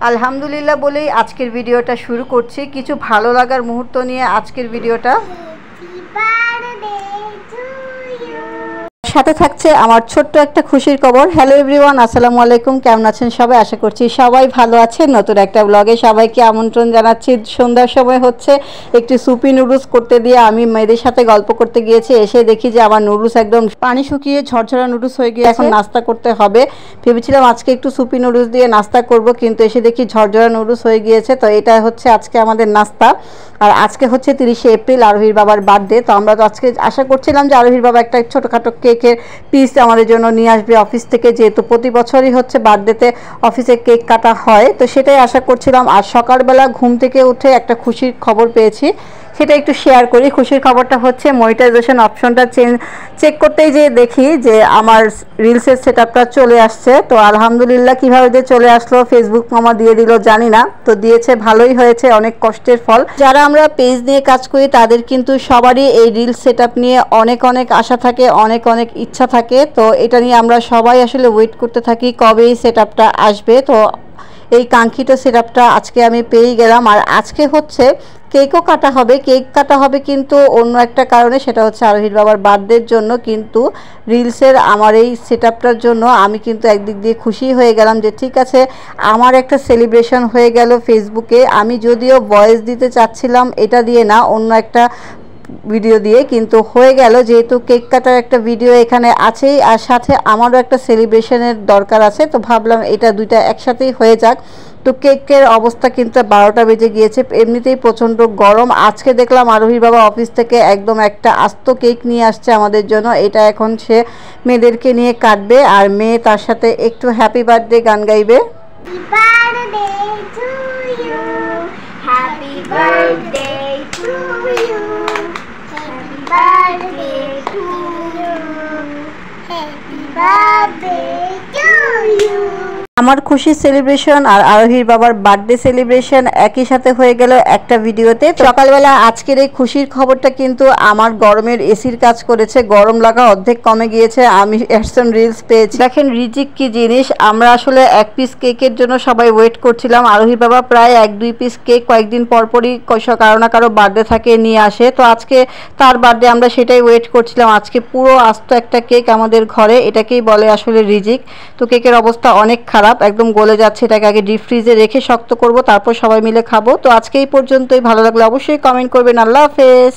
আলহামদুলিল্লাহ বলেই আজকের ভিডিওটা শুরু করছি। কিছু ভালো লাগার মুহূর্ত নিয়ে আজকের ভিডিওটা। সাথে থাকছে আমার ছোট্ট একটা খুশির খবর। হ্যালো এভরিওয়ান, আসসালামু আলাইকুম। কেমন আছেন সবাই? আশা করছি সবাই ভালো আছেন। নতুন একটা ব্লগে সবাইকে আমন্ত্রণ জানাচ্ছি। সন্ধ্যার সময় হচ্ছে একটু সুপি নুডলস করতে দিয়ে আমি মেয়েদের সাথে গল্প করতে গিয়েছি। এসে দেখি যে আমার নুডলস একদম পানি শুকিয়ে ঝরঝরা নুডলস হয়ে গিয়ে এখন নাস্তা করতে হবে। ভেবেছিলাম আজকে একটু সুপি নুডলস দিয়ে নাস্তা করব, কিন্তু এসে দেখি ঝরঝরা নুডলস হয়ে গিয়েছে। তো এটা হচ্ছে আজকে আমাদের নাস্তা। আর আজকে হচ্ছে 30শে এপ্রিল, আরোহীর বাবার বার্থডে। তো আমরা তো আজকে আশা করছিলাম যে আরোহীর বাবা একটা ছোটোখাটো কেকের পিস আমাদের জন্য নিয়ে আসবে অফিস থেকে, যেহেতু প্রতি বছরই হচ্ছে বার্থডেতে অফিসে কেক কাটা হয়। তো সেটাই আশা করছিলাম। আর সকালবেলা ঘুম থেকে উঠে একটা খুশির খবর পেয়েছি, সেটা একটু শেয়ার করি। খুশির খবরটা হচ্ছে মনিটাইজেশন অপশনটা চেক করতেই যে দেখি যে আমার রিলসের সেটআপটা চলে আসছে। তো আলহামদুলিল্লাহ, কীভাবে যে চলে আসলো, ফেসবুক মামা দিয়ে দিল জানি না, তো দিয়েছে, ভালোই হয়েছে, অনেক কষ্টের ফল। যারা আমরা পেজ নিয়ে কাজ করি তাদের কিন্তু সবারই এই রিলস সেটআপ নিয়ে অনেক অনেক আশা থাকে, অনেক অনেক ইচ্ছা থাকে। তো এটা নিয়ে আমরা সবাই আসলে ওয়েট করতে থাকি কবে এই সেটআপটা আসবে। তো এই কাঙ্ক্ষিত সেটআপটা আজকে আমি পেয়েই গেলাম। আর আজকে হচ্ছে কেকও কাটা হবে। কেক কাটা হবে কিন্তু অন্য একটা কারণে, সেটা হচ্ছে আরোহীর বাবার বার্থডের জন্য। কিন্তু রিলসের আমার এই সেটআপটার জন্য আমি কিন্তু একদিক দিয়ে খুশি হয়ে গেলাম যে ঠিক আছে, আমার একটা সেলিব্রেশন হয়ে গেল ফেসবুকে। আমি যদিও ভয়েস দিতে চাচ্ছিলাম এটা দিয়ে না, অন্য একটা ভিডিও দিয়ে, কিন্তু হয়ে গেল। যেহেতু কেক কাটার একটা ভিডিও এখানে আছেই, আর সাথে আমারও একটা সেলিব্রেশনের দরকার আছে, তো ভাবলাম এটা দুইটা একসাথেই হয়ে যাক। তো কেকের অবস্থা কিন্তু 12টা বেজে গিয়েছে, এমনিতেই প্রচণ্ড গরম। আজকে দেখলাম আরোহীর বাবা অফিস থেকে একদম একটা আস্ত কেক নিয়ে আসছে আমাদের জন্য। এটা এখন সে মেয়েদেরকে নিয়ে কাটবে, আর মেয়ে তার সাথে একটু হ্যাপি বার্থডে গান গাইবে। আমার খুশির সেলিব্রেশন আর আরোহীর বাবার বার্থডে সেলিব্রেশন একই সাথে হয়ে গেল একটা ভিডিওতে। সকালবেলা আজকের এই খুশির খবরটা কিন্তু আমার গরমের এসির কাজ করেছে, গরম লাগা অর্ধেক কমে গিয়েছে। আমি অ্যাডসন রিলস পেয়েছি। দেখেন রিজিক কি জিনিস। আমরা আসলে এক পিস কেকের জন্য সবাই ওয়েট করছিলাম। আরোহীর বাবা প্রায় 1-2 পিস কেক কয়েকদিন পরপরই কারো না কারো বার্থডে থাকে নিয়ে আসে। তো আজকে তার বার্থডে, আমরা সেটাই ওয়েট করছিলাম। আজকে পুরো আস্ত একটা কেক আমাদের ঘরে, এটাকেই বলে আসলে রিজিক। তো কেকের অবস্থা অনেক খারাপ, একদম গলে যাচ্ছে। এটাকে আগে ডিপ ফ্রিজে রেখে শক্ত করব, তারপর সবাই মিলে খাবো। তো আজকে এই পর্যন্তই। ভালো লাগলে অবশ্যই কমেন্ট করবেন। আল্লাহ হাফেজ।